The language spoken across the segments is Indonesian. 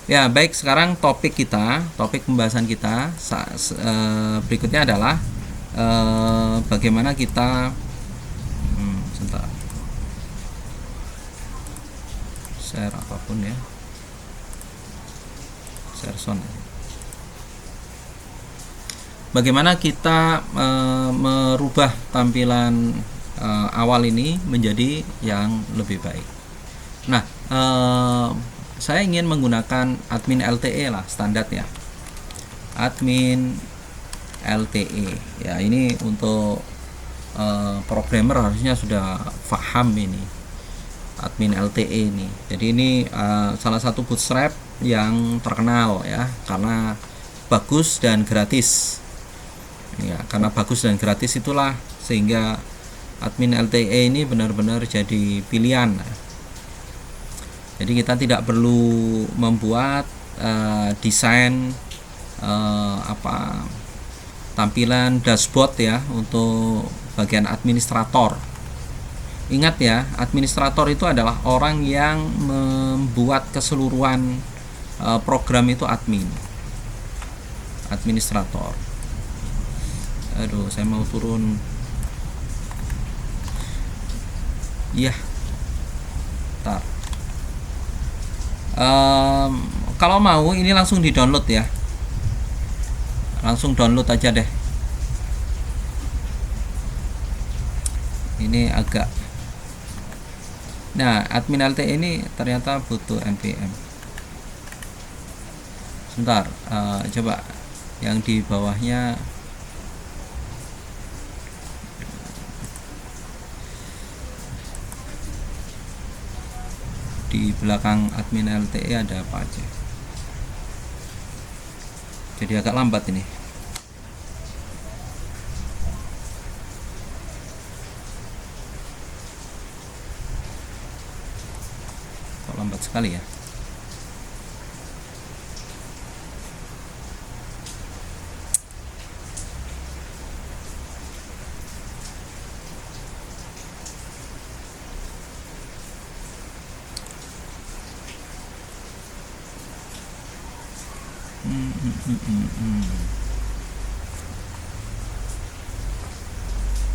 Ya, baik, sekarang topik pembahasan kita berikutnya adalah bagaimana kita sebentar, share apapun ya, share sound. Bagaimana kita merubah tampilan awal ini menjadi yang lebih baik. Nah, saya ingin menggunakan admin LTE lah, standar ya. Admin LTE. Ya, ini untuk programmer harusnya sudah paham ini. Admin LTE ini. Jadi ini salah satu bootstrap yang terkenal ya, karena bagus dan gratis. Ya, karena bagus dan gratis itulah sehingga admin LTE ini benar-benar jadi pilihan. Jadi kita tidak perlu membuat desain tampilan dashboard ya untuk bagian administrator. Ingat ya, administrator itu adalah orang yang membuat keseluruhan program itu administrator. Aduh, saya mau turun. Iya. Bentar. Kalau mau ini langsung di download ya, langsung download aja deh. Ini agak, nah admin LTE ini ternyata butuh npm. Sebentar, coba yang di bawahnya. Di belakang admin LTE ada apa aja, jadi agak lambat ini. Kok lambat sekali ya.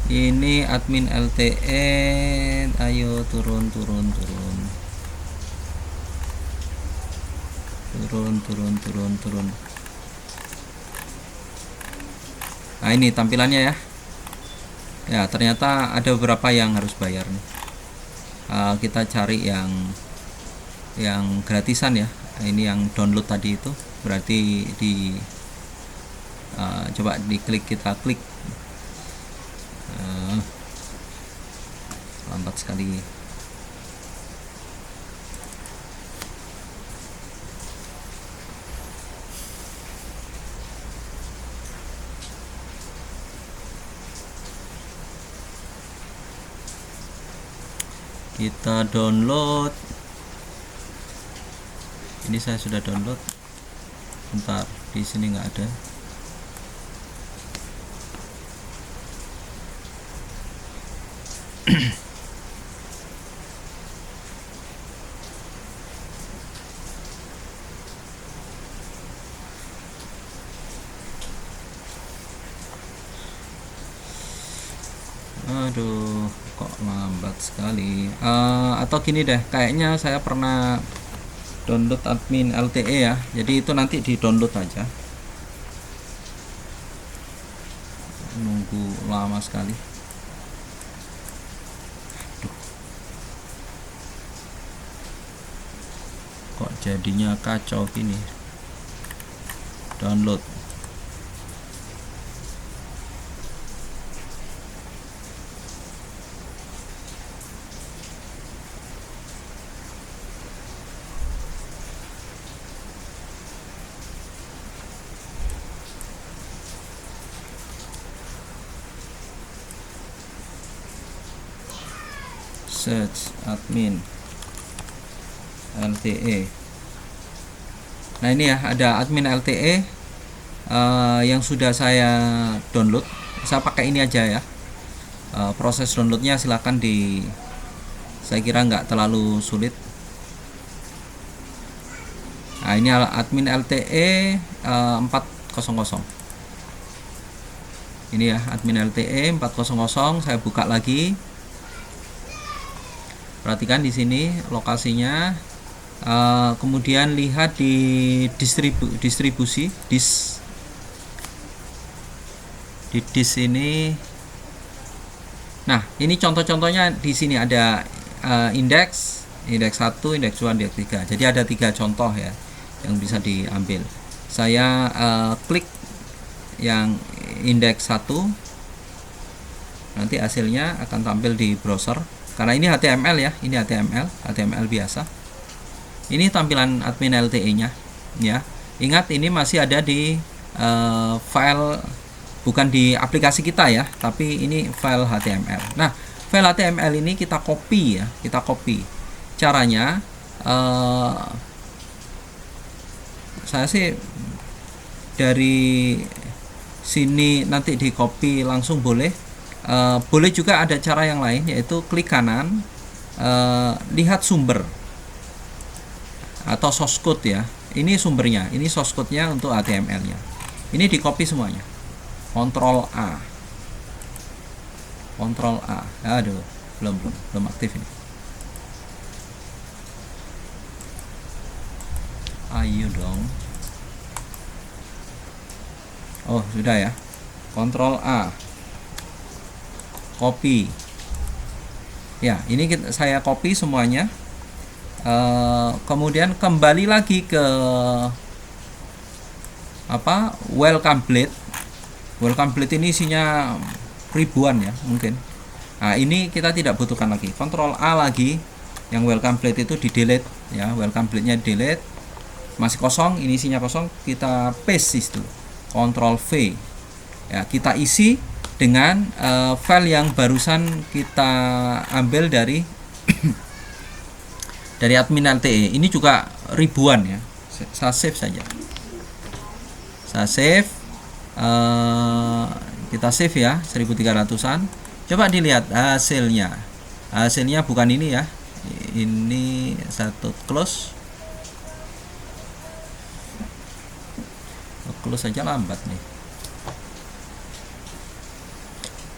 Ini admin LTE, ayo turun. Nah, ini tampilannya ya. Ya, ternyata ada beberapa yang harus bayar nih. Kita cari yang gratisan ya. Ini yang download tadi itu berarti coba kita klik. Lambat sekali. Kita download. Ini saya sudah download. Bentar, di sini nggak ada. Aduh, kok lambat sekali. Atau gini deh, kayaknya saya pernah download admin LTE ya, jadi itu nanti di download aja. Nunggu lama sekali. Duh. Kok jadinya kacau gini. Download. Search admin LTE. Nah, ini ya, ada admin LTE yang sudah saya download. Saya pakai ini aja ya. Proses downloadnya silahkan saya kira nggak terlalu sulit. Nah, ini admin LTE 400. Ini ya, admin LTE 400. Saya buka lagi. Perhatikan di sini lokasinya. Kemudian lihat di distribusi disk. Di disk ini. Nah, ini contoh-contohnya di sini ada indeks 1, indeks 2, indeks 3. Jadi ada 3 contoh ya yang bisa diambil. Saya klik yang indeks 1. Nanti hasilnya akan tampil di browser. Karena ini HTML ya, ini HTML biasa. Ini tampilan admin LTE-nya ya. Ingat ini masih ada di file, bukan di aplikasi kita ya, tapi ini file HTML. Nah, file HTML ini kita copy ya, caranya saya sih dari sini nanti di copy langsung boleh. Boleh juga ada cara yang lain, yaitu klik kanan, lihat sumber atau source code ya. Ini sumbernya, ini source code-nya untuk HTML-nya. Ini di copy semuanya. Ctrl A. Aduh, belum aktif ini. Ayo dong. Oh, sudah ya. Ctrl A. Copy. Ya, ini saya copy semuanya. Kemudian kembali lagi ke welcome blade. Welcome blade ini isinya ribuan ya mungkin. Nah, ini kita tidak butuhkan lagi. Ctrl A lagi, yang welcome blade itu di delete ya. Welcome blade-nya delete, masih kosong, ini isinya kosong, kita paste itu. Ctrl V ya, kita isi dengan file yang barusan kita ambil dari dari admin LTE. Ini juga ribuan ya. Saya save saja. Saya save. Kita save ya, 1300-an. Coba dilihat hasilnya. Hasilnya bukan ini ya. Ini satu close. Close saja lambat nih.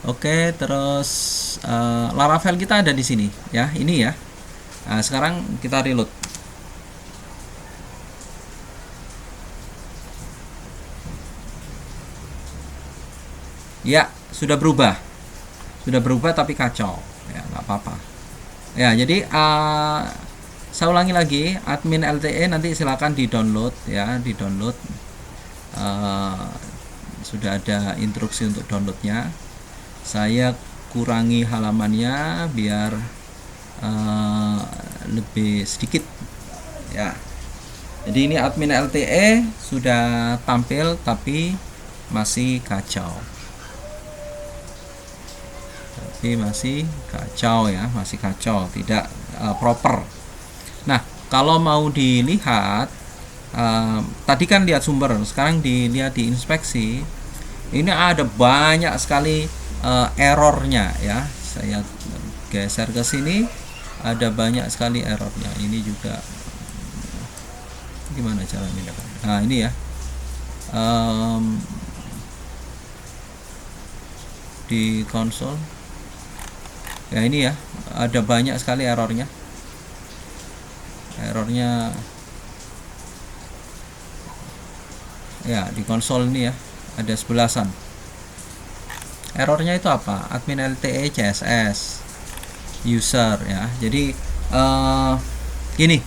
Oke, terus Laravel kita ada di sini ya, ini ya. Nah, sekarang kita reload. Ya, sudah berubah tapi kacau ya, nggak apa-apa ya. Jadi saya ulangi lagi, admin LTE nanti silakan di download ya, sudah ada instruksi untuk downloadnya. Saya kurangi halamannya biar lebih sedikit ya. Jadi ini admin LTE sudah tampil tapi masih kacau. Masih kacau, tidak proper. Nah, kalau mau dilihat, tadi kan lihat sumber, sekarang dilihat di inspeksi. Ini ada banyak sekali errornya ya. Saya geser ke sini, ada banyak sekali errornya. Ini juga gimana cara memindahkan? Nah, ini ya. Di konsol. Ya, ini ya, ada banyak sekali errornya. Ya, di konsol ini ya, ada 11-an. Errornya itu apa? Admin LTE CSS user ya. Jadi gini.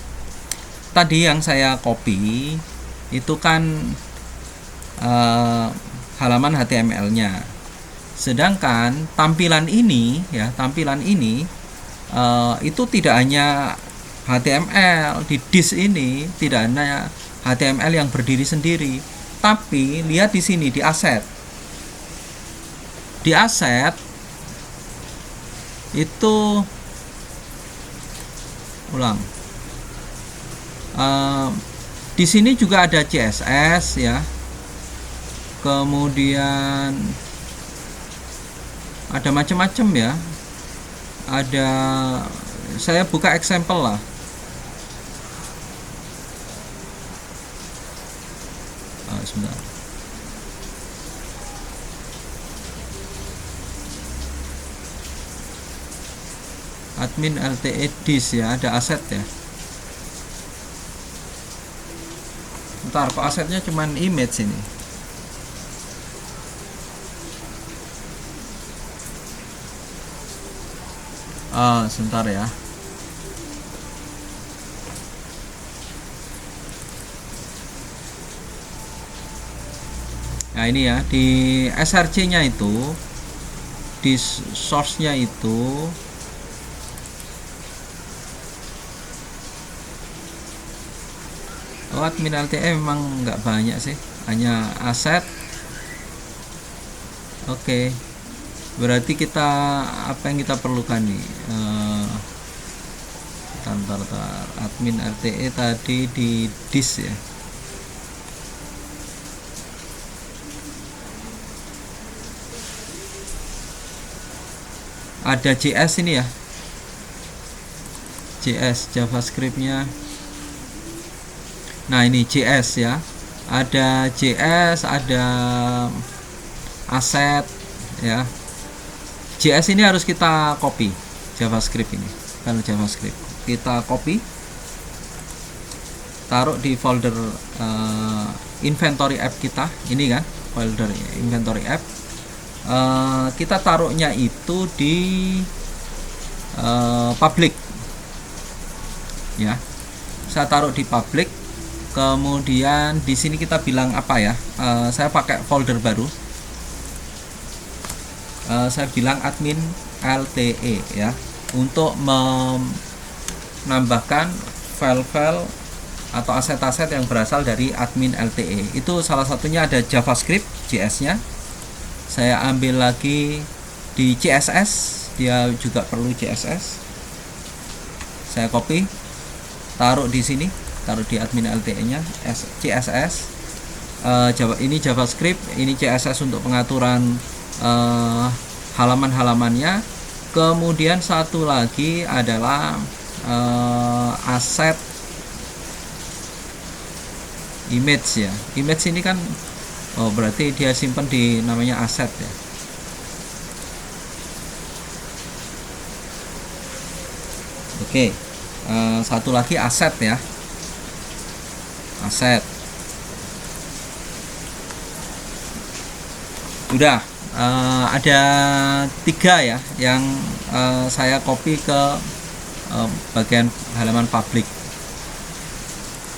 Tadi yang saya copy itu kan halaman HTML-nya. Sedangkan tampilan ini itu tidak hanya HTML. Di disk ini tidak hanya HTML yang berdiri sendiri, tapi lihat di sini di aset. Di aset itu di sini juga ada CSS ya. Kemudian ada macam-macam ya. Ada, saya buka example lah. sebentar. Admin LTE disk ya, ada aset ya. Ntar kok asetnya cuman image ini. Sebentar ya. Nah ini ya, di SRC nya itu, di source nya itu admin LTE memang nggak banyak sih, hanya aset. Oke, berarti kita apa yang kita perlukan nih? Bentar, admin LTE tadi di disk ya. Ada JS ini ya, JS JavaScriptnya. Nah ini JS ya, ada JS, ada aset ya. JS ini harus kita copy, JavaScript ini, file JavaScript kita copy, taruh di folder inventory app kita ini kan, folder inventory app. Kita taruhnya itu di public ya. Saya taruh di public, kemudian di sini kita bilang apa ya, saya pakai folder baru, saya bilang admin LTE ya, untuk menambahkan file-file atau aset-aset yang berasal dari admin LTE. Itu salah satunya ada JavaScript JS nya. Saya ambil lagi di CSS, dia juga perlu CSS. Saya copy, taruh di sini, taruh di admin LTE nya, CSS. Ini JavaScript, ini CSS untuk pengaturan halaman-halamannya. Kemudian satu lagi adalah aset image ya. Image ini kan berarti dia simpan di namanya aset ya. Oke, satu lagi aset ya, aset. Udah, ada 3 ya yang saya copy ke bagian halaman public.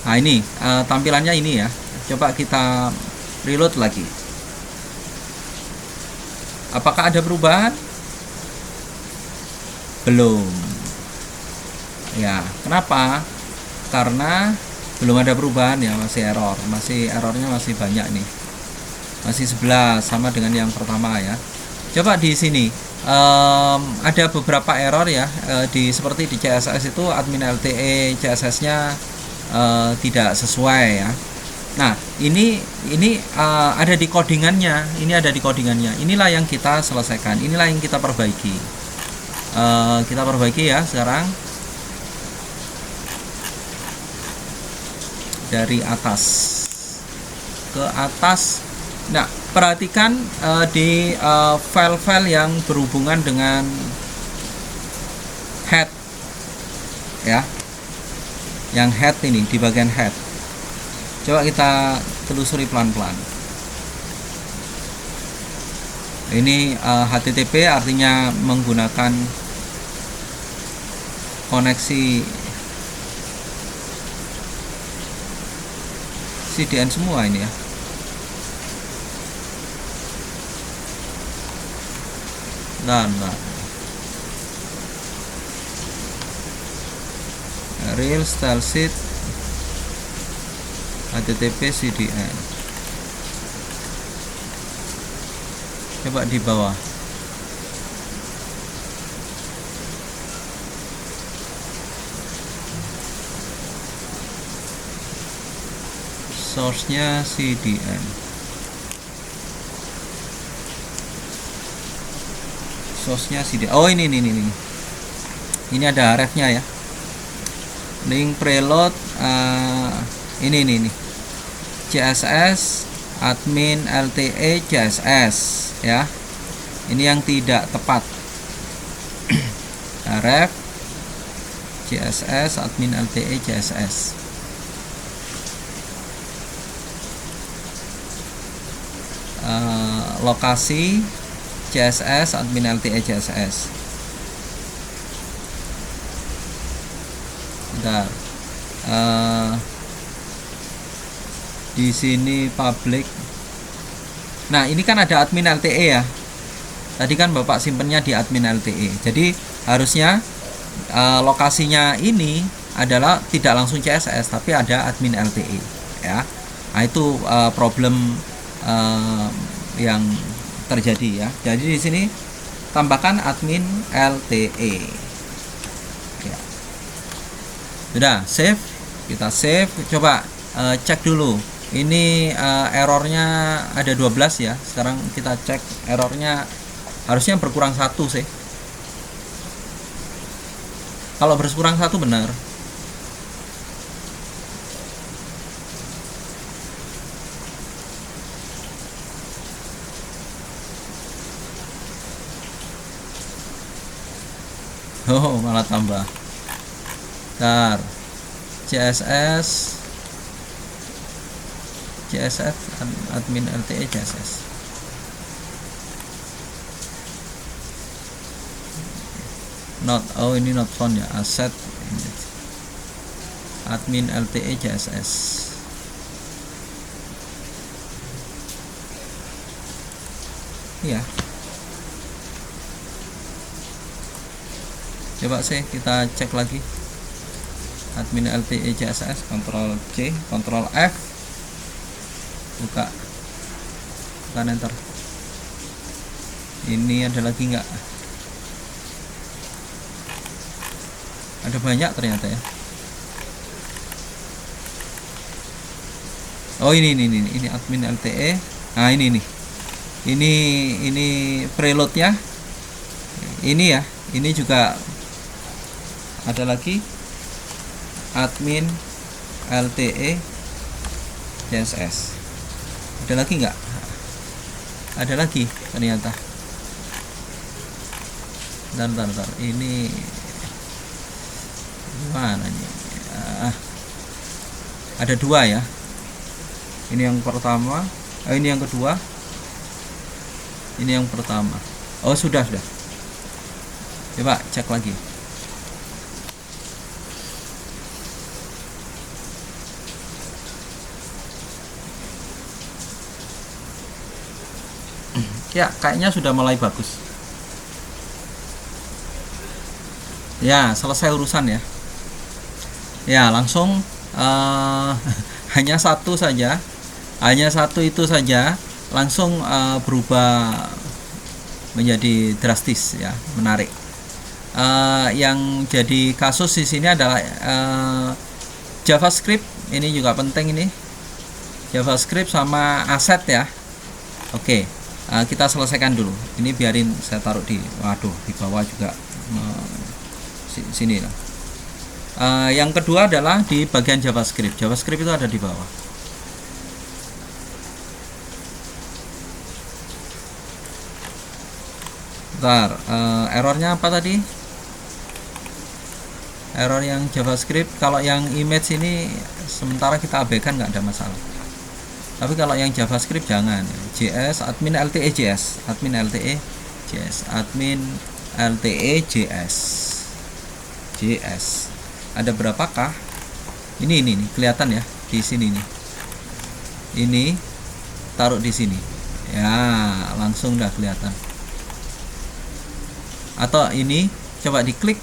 Nah ini tampilannya ini ya. Coba kita reload lagi. Apakah ada perubahan? Belum ya. Kenapa? Karena belum ada perubahan ya, masih error, errornya masih banyak nih, masih 11 sama dengan yang pertama ya. Coba di sini ada beberapa error ya, seperti di CSS itu admin LTE CSS nya tidak sesuai ya. Nah ini ada di codingannya, inilah yang kita selesaikan, inilah yang kita perbaiki. Kita perbaiki ya sekarang dari atas ke atas. Nah perhatikan di file-file yang berhubungan dengan head ya, yang head ini, di bagian head. Coba kita telusuri pelan-pelan. Ini HTTP artinya menggunakan koneksi CDN semua ini ya. Nah, real style sheet HTTP CDN. Coba di bawah. Source-nya CDN. Source-nya CDN. Oh ini. Ini ada ref-nya ya. Link preload ini. CSS admin LTE CSS ya. Ini yang tidak tepat. ref CSS admin LTE CSS. Lokasi CSS admin LTE CSS. Bentar. Di sini public. Nah, ini kan ada admin LTE ya. Tadi kan Bapak simpennya di admin LTE. Jadi harusnya lokasinya ini adalah tidak langsung CSS tapi ada admin LTE ya. Nah, itu problem yang terjadi ya. Jadi di sini tambahkan admin LTE. Ya. Sudah, save. Kita save. Coba cek dulu. Ini errornya ada 12 ya. Sekarang kita cek errornya, harusnya berkurang 1 sih. Kalau berkurang 1 benar. Oh, malah tambah. Bentar. CSS admin LTE CSS. Ini not found ya. Asset admin LTE CSS. Iya. Coba sih kita cek lagi. Admin LTE CSS, Ctrl C, Ctrl F. Buka enter. Ini ada lagi nggak? Ada banyak ternyata ya. Oh, ini admin LTE. Nah, ini preloadnya. Ini ya. Ini juga ada lagi admin LTE CSS. Ada lagi nggak? Ada lagi ternyata. Bentar. Ini mana nih? Ada 2 ya. Ini yang pertama. Ini yang kedua. Ini yang pertama. Oh, sudah. Coba cek lagi. Ya, kayaknya sudah mulai bagus. Ya, selesai urusan ya. Ya, langsung hanya satu saja. Hanya satu itu saja langsung berubah menjadi drastis ya, menarik. Yang jadi kasus di sini adalah JavaScript. Ini juga penting ini. JavaScript sama aset ya. Oke. Kita selesaikan dulu. Ini biarin saya taruh di bawah juga, sini lah. Yang kedua adalah di bagian JavaScript. JavaScript itu ada di bawah. Bentar, errornya apa tadi? Error yang JavaScript. Kalau yang image ini sementara kita abaikan, nggak ada masalah. Tapi kalau yang JavaScript jangan. JS admin LTE JS, admin LTE JS, admin LTE JS. Ada berapakah? Ini kelihatan ya di sini nih. Ini taruh di sini. Ya, langsung udah kelihatan. Atau ini coba diklik.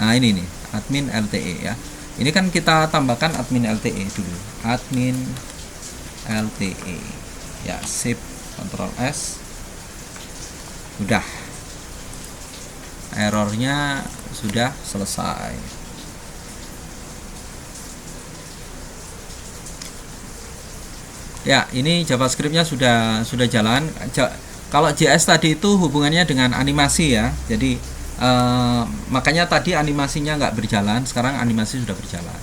Nah, ini nih, admin LTE ya. Ini kan kita tambahkan admin LTE dulu. Admin LTE ya, save, Ctrl S. Udah, errornya sudah selesai. Ya, ini JavaScriptnya sudah jalan. Kalau JS tadi itu hubungannya dengan animasi ya, jadi makanya tadi animasinya nggak berjalan, sekarang animasi sudah berjalan.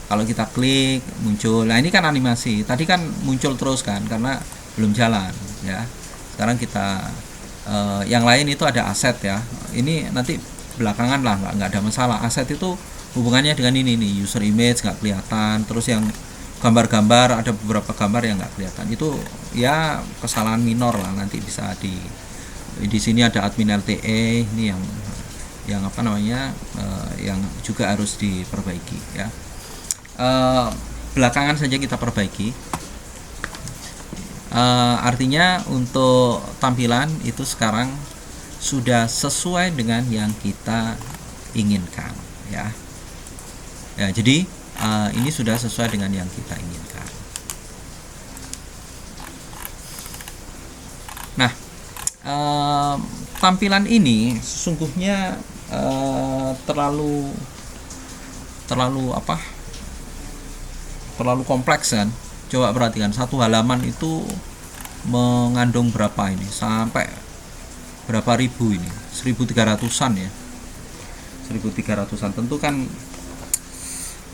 Kalau kita klik muncul. Nah, ini kan animasi. Tadi kan muncul terus kan karena belum jalan ya. Sekarang kita yang lain itu ada aset ya. Ini nanti belakangan lah, nggak ada masalah. Aset itu hubungannya dengan ini nih, user image nggak kelihatan. Terus yang gambar-gambar, ada beberapa gambar yang nggak kelihatan. Itu ya kesalahan minor lah, nanti bisa di sini ada admin LTE ini yang apa namanya yang juga harus diperbaiki ya. Belakangan saja kita perbaiki. Artinya untuk tampilan itu sekarang sudah sesuai dengan yang kita inginkan ya. Ya, jadi ini sudah sesuai dengan yang kita inginkan. Nah, tampilan ini sesungguhnya terlalu kompleks kan. Coba perhatikan, satu halaman itu mengandung berapa ini, sampai berapa ribu ini, 1300-an ya, 1300-an. Tentu kan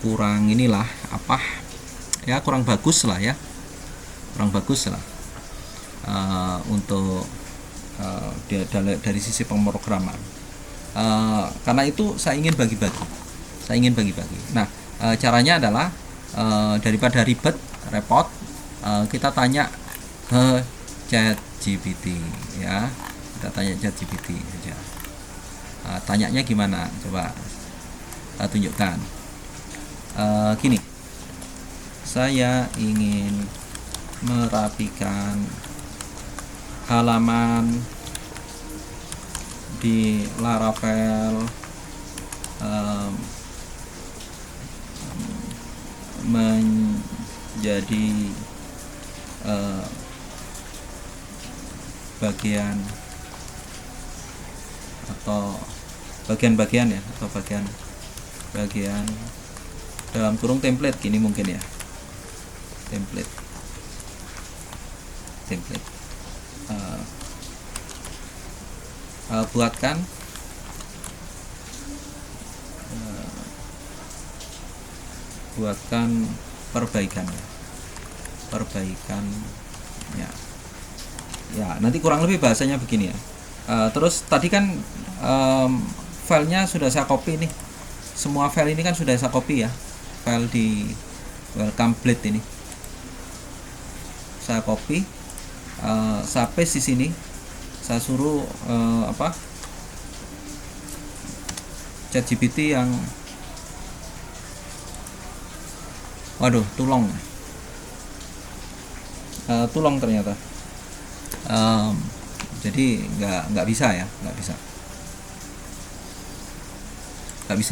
kurang inilah apa ya, kurang bagus lah ya, untuk dari sisi pemrograman. Karena itu saya ingin bagi-bagi. Nah, caranya adalah daripada repot, kita tanya ke ChatGPT ya. Kita tanya ChatGPT saja. Tanyanya gimana? Coba tunjukkan. Gini, saya ingin merapikan halaman di Laravel menjadi bagian atau bagian-bagian ya, atau bagian dalam kurung template gini mungkin ya, template buatkan perbaikannya ya, nanti kurang lebih bahasanya begini ya. Terus tadi kan filenya sudah saya copy nih, semua file ini kan sudah saya copy ya, file di welcome blade ini saya copy, saya paste di sini, saya suruh ChatGPT yang tulong ternyata. Jadi nggak bisa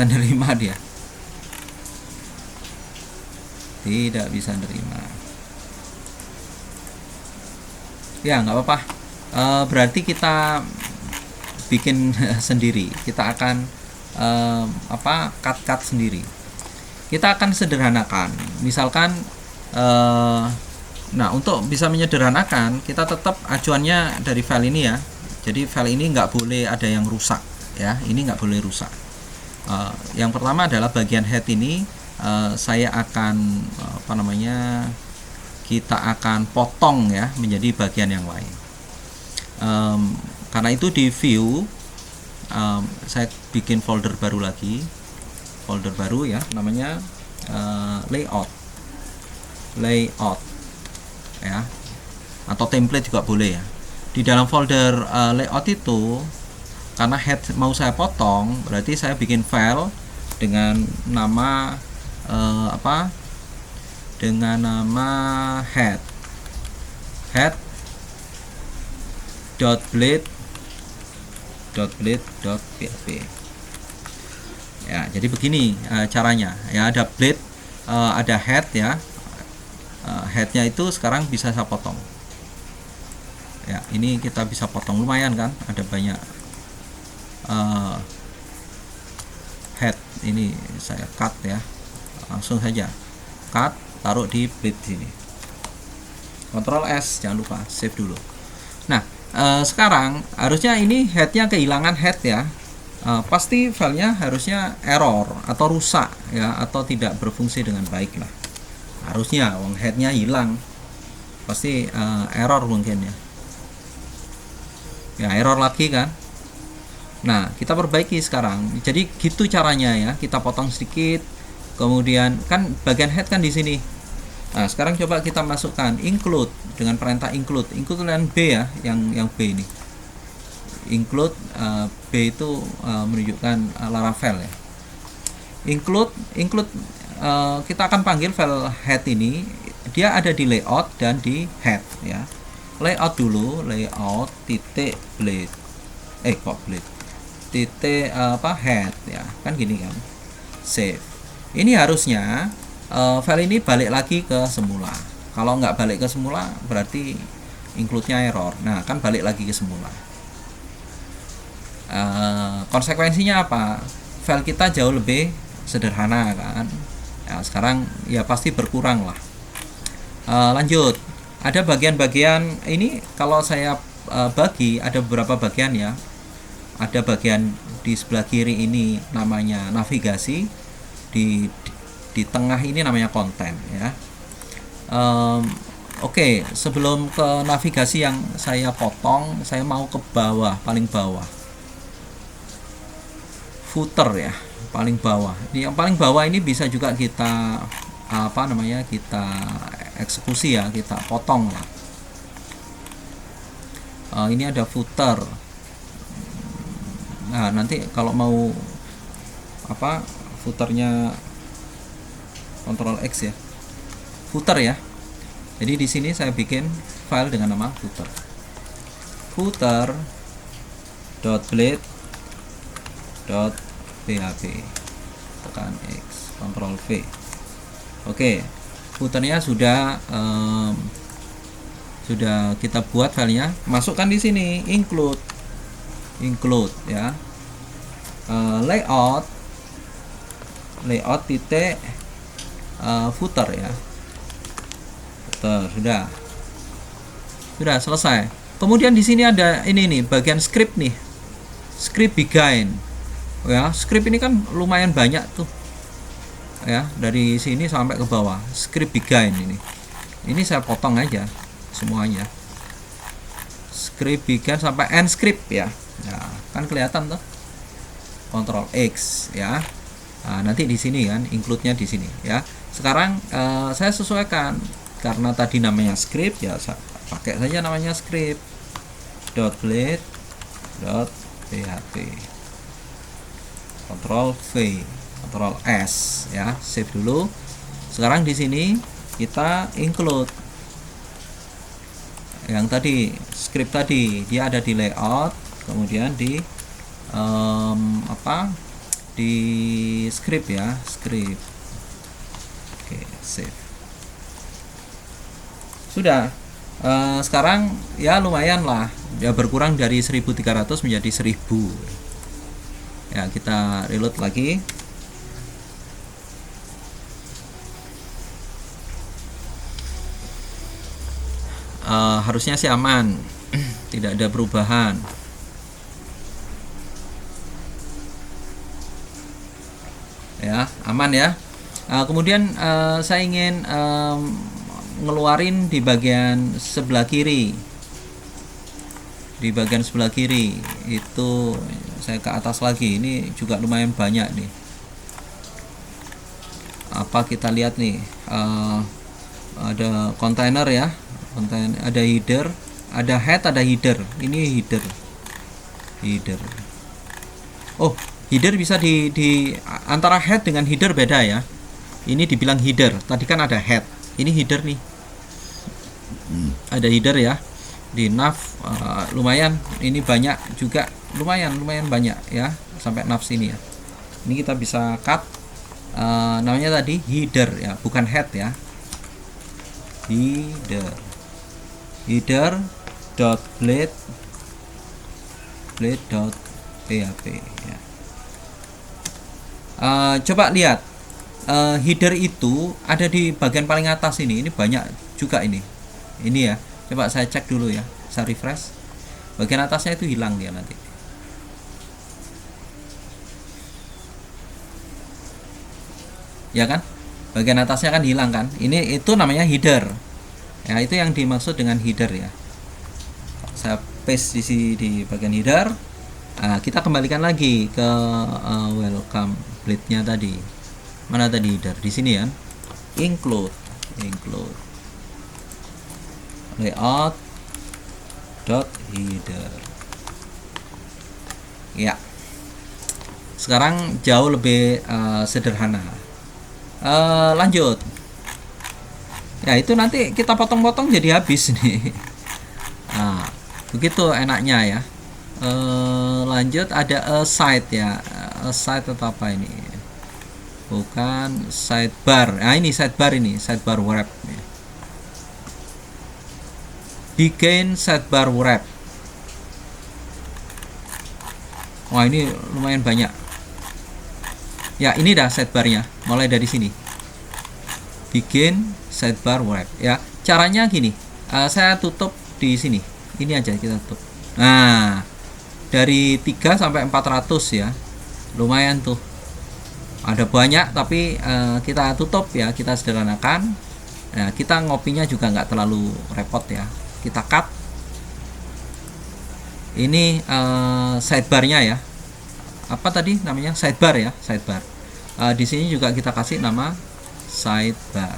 nerima, dia tidak bisa nerima ya. Nggak apa-apa, berarti kita bikin sendiri. Kita akan cut sendiri. Kita akan sederhanakan, misalkan nah, untuk bisa menyederhanakan, kita tetap acuannya dari file ini ya. Jadi file ini nggak boleh ada yang rusak ya, ini nggak boleh rusak. Yang pertama adalah bagian head ini, saya akan kita akan potong ya menjadi bagian yang lain. Karena itu di view, saya bikin folder baru ya, namanya layout ya, atau template juga boleh ya. Di dalam folder layout itu, karena head mau saya potong, berarti saya bikin file dengan nama head.blade.php ya. Jadi begini caranya ya, ada blade, ada head ya. Headnya itu sekarang bisa saya potong ya. Ini kita bisa potong, lumayan kan, ada banyak head. Ini saya cut ya, langsung saja cut, taruh di blade sini, Ctrl S, jangan lupa save dulu. Nah, sekarang harusnya ini headnya kehilangan head ya, pasti filenya harusnya error atau rusak ya, atau tidak berfungsi dengan baik lah. Harusnya headnya hilang, pasti error mungkin ya. Ya error lagi kan. Nah kita perbaiki sekarang. Jadi gitu caranya ya. Kita potong sedikit, kemudian kan bagian head kan di sini. Nah sekarang coba kita masukkan include dengan perintah include dengan B ya, yang B ini. Include B itu menunjukkan Laravel ya. Include kita akan panggil file head ini, dia ada di layout dan di head ya. Layout dulu, layout titik blade titik head ya, kan gini kan. Save. Ini harusnya file ini balik lagi ke semula. Kalau nggak balik ke semula berarti include-nya error. Nah kan balik lagi ke semula. Konsekuensinya apa? File kita jauh lebih sederhana kan. Nah, sekarang ya pasti berkurang lah. Lanjut, ada bagian-bagian ini kalau saya bagi ada beberapa bagian ya. Ada bagian di sebelah kiri ini namanya navigasi, di tengah ini namanya konten ya. Oke, sebelum ke navigasi yang saya potong, saya mau ke bawah, paling bawah. Footer ya, paling bawah. Yang paling bawah ini bisa juga kita kita eksekusi ya, kita potong lah. Ini ada footer. Nah nanti kalau mau footernya Ctrl X ya, footer ya. Jadi di sini saya bikin file dengan nama footer.blade.php, tekan X, Ctrl V. Oke, footernya sudah kita buat filenya. Masukkan di sini include ya, layout titik footer ya. Sudah selesai. Kemudian di sini ada ini nih bagian script nih, script begin ya. Script ini kan lumayan banyak tuh ya, dari sini sampai ke bawah. Script begin ini saya potong aja semuanya. Script begin sampai end script ya. Nah, kan kelihatan tuh. Ctrl X ya. Nah, nanti di sini kan include-nya di sini ya. Sekarang saya sesuaikan karena tadi namanya script ya, saya pakai saja namanya script.blade.php. Ctrl V, Ctrl S ya, save dulu. Sekarang di sini kita include yang tadi, script tadi dia ada di layout, kemudian di di script ya, script. Oke, save. Sudah. Sekarang ya lumayan lah, ya berkurang dari 1300 menjadi 1000 ya. Kita reload lagi. Harusnya sih aman, tidak ada perubahan ya, aman ya. Kemudian saya ingin ngeluarin di bagian sebelah kiri. Di bagian sebelah kiri itu saya ke atas lagi, ini juga lumayan banyak nih. Kita lihat nih, ada kontainer ya, ada header, ada head, ada header. Ini header. Oh, header bisa di antara head dengan header beda ya. Ini dibilang header, tadi kan ada head. Ini header nih. Ada header ya. Di nav lumayan, ini banyak juga, lumayan banyak ya, sampai nav sini ya. Ini kita bisa cut. Namanya tadi header ya, bukan head ya. Header.blade.php ya. Coba lihat, header itu ada di bagian paling atas ini banyak juga ini ya. Coba saya cek dulu ya, saya refresh, bagian atasnya itu hilang dia nanti. ya kan? Bagian atasnya kan hilang kan? Itu namanya header. Ya, itu yang dimaksud dengan header ya. Saya paste di bagian header. Nah, kita kembalikan lagi ke welcome blade-nya tadi. Mana tadi header? Di sini ya. Include layout dot header. Ya. Sekarang jauh lebih sederhana. Lanjut. Ya, itu nanti kita potong-potong jadi habis nih. Nah, begitu enaknya ya. Lanjut, ada aside ya. Aside atau apa ini? Bukan sidebar. Nah, ini sidebar wrap. Bikin sidebar wrap. Wah, ini lumayan banyak. Ya, ini dah sidebarnya. Mulai dari sini. Bikin sidebar wrap ya. Caranya gini. Saya tutup di sini. Ini aja kita tutup. Nah, dari 3 sampai 400 ya. Lumayan tuh. Ada banyak tapi kita tutup ya, kita sederhanakan. Nah, kita ngopinya juga nggak terlalu repot ya. Kita cut. Ini sidebarnya ya. Apa tadi namanya? Sidebar ya, sidebar. Di sini juga kita kasih nama sidebar.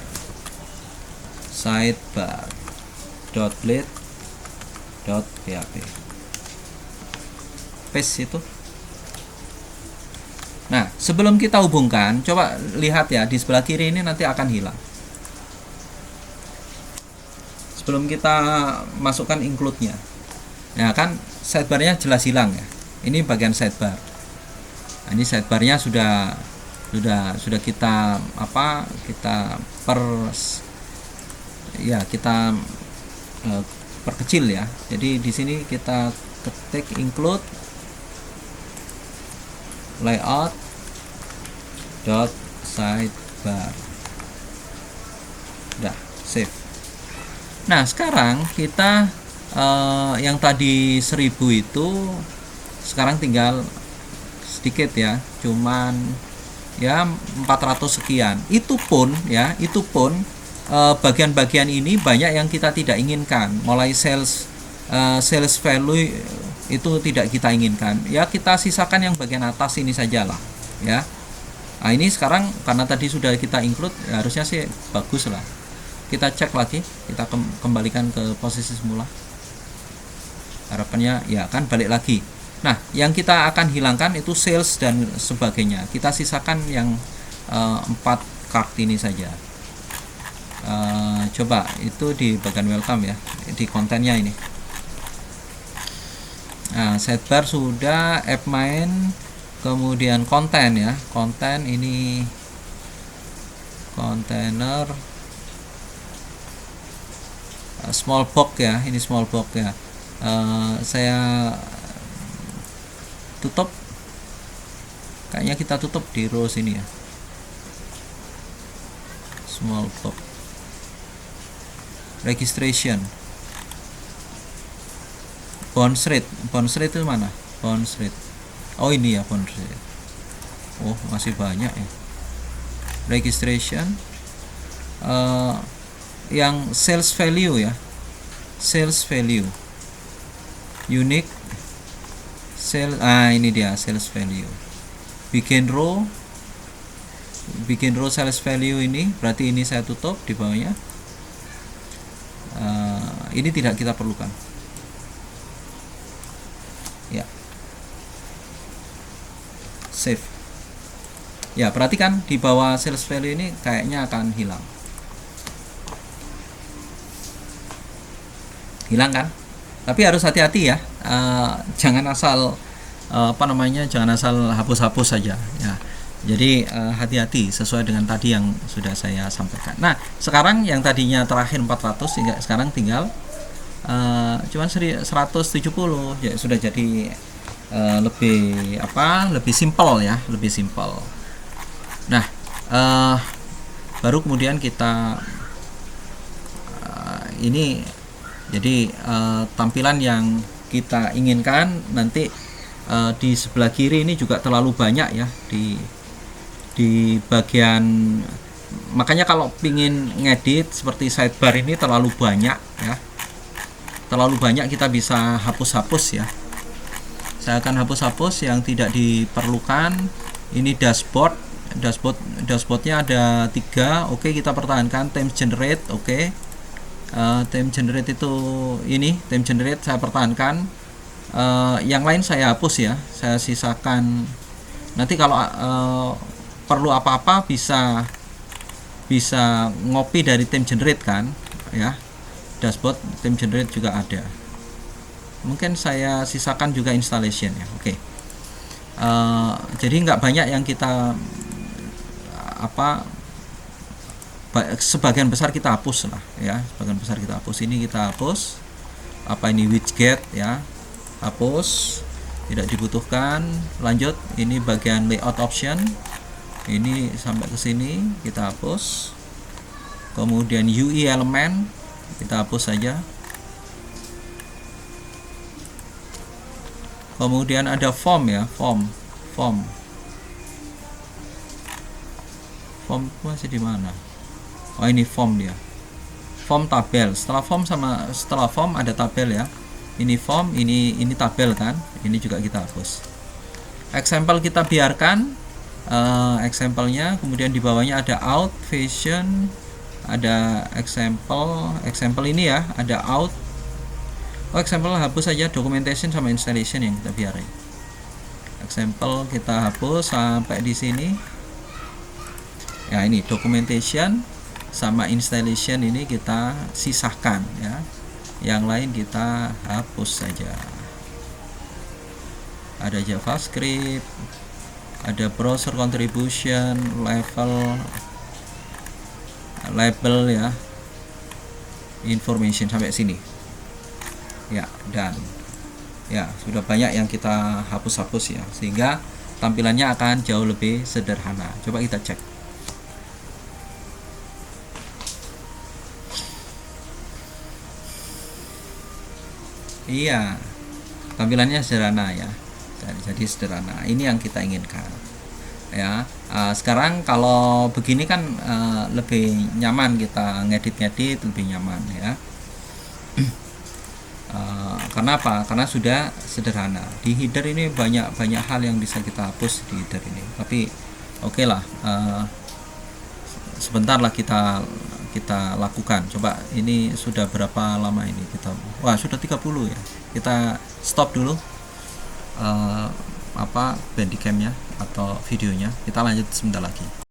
Sidebar.blade.php. Paste itu. Nah, sebelum kita hubungkan, coba lihat ya, di sebelah kiri ini nanti akan hilang. Sebelum kita masukkan include-nya. Ya kan, sidebarnya jelas hilang ya. Ini bagian sidebar. Nah, ini sidebarnya sudah kita perkecil ya. Jadi di sini kita ketik include layout dot sidebar. Udah save. Nah, sekarang kita yang tadi 1000 itu sekarang tinggal sedikit ya, cuman ya 400 sekian. Itu pun bagian-bagian ini banyak yang kita tidak inginkan. Mulai sales value itu tidak kita inginkan. Ya, kita sisakan yang bagian atas ini sajalah ya. Nah, ini sekarang karena tadi sudah kita include, ya harusnya sih bagus lah. Kita cek lagi, kita kembalikan ke posisi semula. Harapannya ya kan balik lagi. Nah, yang kita akan hilangkan itu sales dan sebagainya. Kita sisakan yang 4 card ini saja. Coba itu di bagian welcome ya, di kontennya ini. Nah, sidebar sudah, app main, kemudian konten ya. Konten ini container small box ya, ini small box ya. Saya tutup, kayaknya kita tutup di row sini ya, small box registration. Bounce rate itu mana? Bounce rate, oh ini ya bounce rate. Oh, masih banyak ya. Registration, yang sales value ya, sales value unique sales. Ini dia sales value. Bikin row sales value ini, berarti ini saya tutup di bawahnya. Ini tidak kita perlukan ya. Save ya. Perhatikan di bawah sales value ini kayaknya akan hilang kan, tapi harus hati-hati ya. Jangan asal jangan asal hapus-hapus saja ya. Jadi hati-hati sesuai dengan tadi yang sudah saya sampaikan. Nah, sekarang yang tadinya terakhir 400 hingga sekarang tinggal cuman 170 ya, sudah jadi lebih simpel ya, lebih simpel. Nah, baru kemudian kita ini jadi tampilan yang kita inginkan nanti di sebelah kiri ini juga terlalu banyak ya, di bagian, makanya kalau pingin ngedit seperti sidebar ini terlalu banyak ya, terlalu banyak, kita bisa hapus-hapus ya. Saya akan hapus-hapus yang tidak diperlukan. Ini dashboardnya ada 3. Oke, kita pertahankan. Time generate, oke. Time generate itu ini, time generate saya pertahankan. Yang lain saya hapus ya, saya sisakan. Nanti kalau perlu apa-apa bisa ngopi dari time generate kan ya. Dashboard time generate juga ada. Mungkin saya sisakan juga installation ya. Oke. Jadi nggak banyak yang kita sebagian besar kita hapus lah ya, sebagian besar kita hapus. Ini kita hapus ini widget ya, hapus, tidak dibutuhkan. Lanjut, ini bagian layout option, ini sampai ke sini kita hapus. Kemudian UI element kita hapus saja. Kemudian ada form ya, form masih di mana? Oh, ini form dia, form tabel. Setelah form ada tabel ya. Ini form, ini tabel kan, ini juga kita hapus. Example kita biarkan example-nya. Kemudian di bawahnya ada out, fashion, ada example ini ya, ada out. Example hapus saja, documentation sama installation yang kita biarin. Example kita hapus sampai di sini. Ya, ini documentation sama installation ini kita sisahkan ya. Yang lain kita hapus saja. Ada JavaScript, ada browser contribution, label ya, information sampai sini. Ya, dan ya sudah banyak yang kita hapus-hapus ya, sehingga tampilannya akan jauh lebih sederhana. Coba kita cek. Iya, tampilannya sederhana ya, jadi sederhana. Ini yang kita inginkan ya. Sekarang kalau begini kan lebih nyaman, kita ngedit lebih nyaman ya. Karena apa? Karena sudah sederhana. Di header ini banyak hal yang bisa kita hapus di header ini. Tapi oke lah, sebentar lah kita lakukan. Coba, ini sudah berapa lama ini kita? Wah, sudah 30 ya. Kita stop dulu Bandicam-nya atau videonya. Kita lanjut sebentar lagi.